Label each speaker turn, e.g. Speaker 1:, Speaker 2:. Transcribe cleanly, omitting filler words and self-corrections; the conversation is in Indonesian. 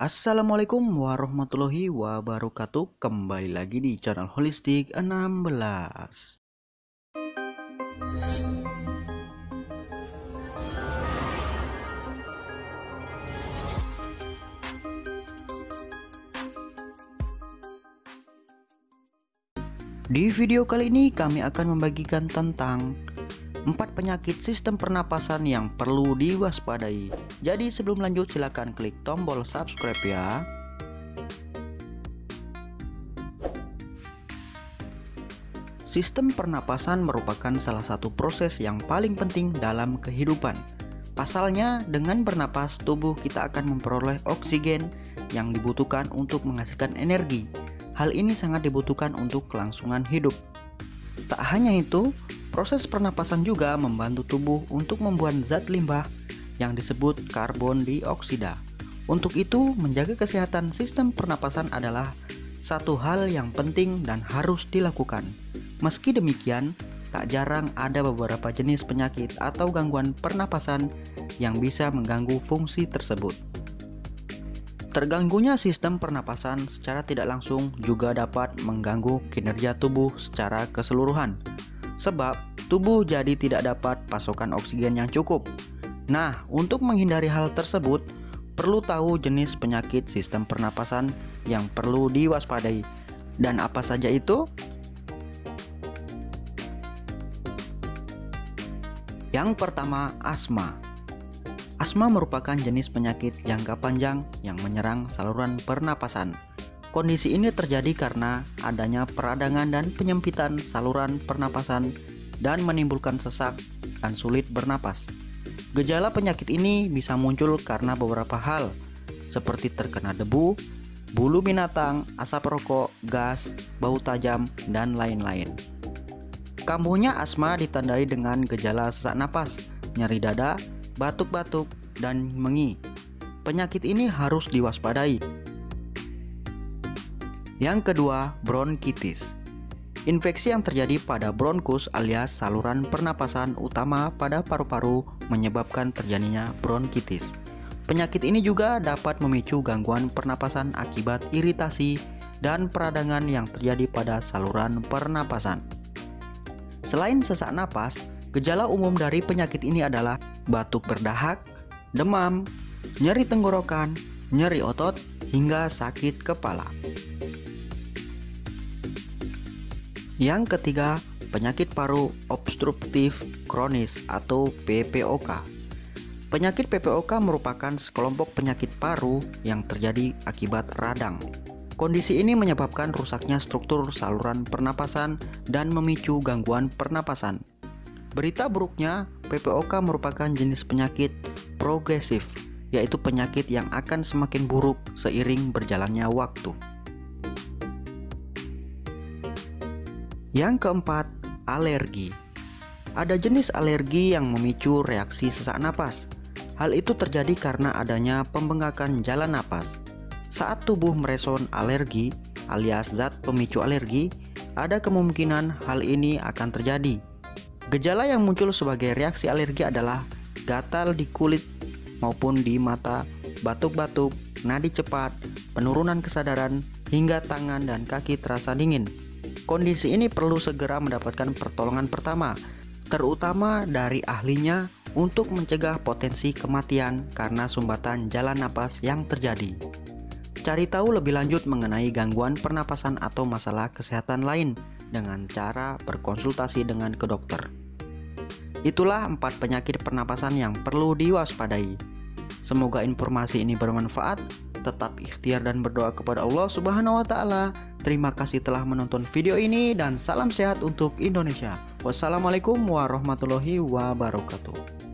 Speaker 1: Assalamualaikum warahmatullahi wabarakatuh. Kembali lagi di channel Holistik 16. Di video kali ini kami akan membagikan tentang 4 penyakit sistem pernapasan yang perlu diwaspadai. Jadi sebelum lanjut silahkan klik tombol subscribe ya. Sistem pernapasan merupakan salah satu proses yang paling penting dalam kehidupan. Pasalnya, dengan bernapas tubuh kita akan memperoleh oksigen yang dibutuhkan untuk menghasilkan energi. Hal ini sangat dibutuhkan untuk kelangsungan hidup. Tak hanya itu, proses pernapasan juga membantu tubuh untuk membuang zat limbah yang disebut karbon dioksida. Untuk itu, menjaga kesehatan sistem pernapasan adalah satu hal yang penting dan harus dilakukan. Meski demikian, tak jarang ada beberapa jenis penyakit atau gangguan pernapasan yang bisa mengganggu fungsi tersebut. Terganggunya sistem pernapasan secara tidak langsung juga dapat mengganggu kinerja tubuh secara keseluruhan. Sebab tubuh jadi tidak dapat pasokan oksigen yang cukup. Nah, untuk menghindari hal tersebut, perlu tahu jenis penyakit sistem pernapasan yang perlu diwaspadai. Dan apa saja itu? Yang pertama, asma. Asma merupakan jenis penyakit jangka panjang yang menyerang saluran pernapasan. Kondisi ini terjadi karena adanya peradangan dan penyempitan saluran pernapasan dan menimbulkan sesak dan sulit bernapas. Gejala penyakit ini bisa muncul karena beberapa hal, seperti terkena debu, bulu binatang, asap rokok, gas, bau tajam, dan lain-lain. Kambuhnya asma ditandai dengan gejala sesak napas, nyeri dada, batuk-batuk, dan mengi. Penyakit ini harus diwaspadai. Yang kedua, bronkitis. Infeksi yang terjadi pada bronkus alias saluran pernapasan utama pada paru-paru menyebabkan terjadinya bronkitis. Penyakit ini juga dapat memicu gangguan pernapasan akibat iritasi dan peradangan yang terjadi pada saluran pernapasan. Selain sesak napas, gejala umum dari penyakit ini adalah batuk berdahak, demam, nyeri tenggorokan, nyeri otot, hingga sakit kepala. Yang ketiga, penyakit paru obstruktif kronis atau PPOK. Penyakit PPOK merupakan sekelompok penyakit paru yang terjadi akibat radang. Kondisi ini menyebabkan rusaknya struktur saluran pernapasan dan memicu gangguan pernapasan. Berita buruknya, PPOK merupakan jenis penyakit progresif, yaitu penyakit yang akan semakin buruk seiring berjalannya waktu. Yang keempat, alergi. Ada jenis alergi yang memicu reaksi sesak napas. Hal itu terjadi karena adanya pembengkakan jalan napas. Saat tubuh merespon alergi alias zat pemicu alergi, ada kemungkinan hal ini akan terjadi. Gejala yang muncul sebagai reaksi alergi adalah gatal di kulit maupun di mata, batuk-batuk, nadi cepat, penurunan kesadaran, hingga tangan dan kaki terasa dingin. Kondisi ini perlu segera mendapatkan pertolongan pertama, terutama dari ahlinya untuk mencegah potensi kematian karena sumbatan jalan napas yang terjadi. Cari tahu lebih lanjut mengenai gangguan pernapasan atau masalah kesehatan lain dengan cara berkonsultasi dengan ke dokter. Itulah 4 penyakit pernapasan yang perlu diwaspadai. Semoga informasi ini bermanfaat. Tetap ikhtiar dan berdoa kepada Allah Subhanahu wa Ta'ala. Terima kasih telah menonton video ini dan salam sehat untuk Indonesia. Wassalamualaikum warahmatullahi wabarakatuh.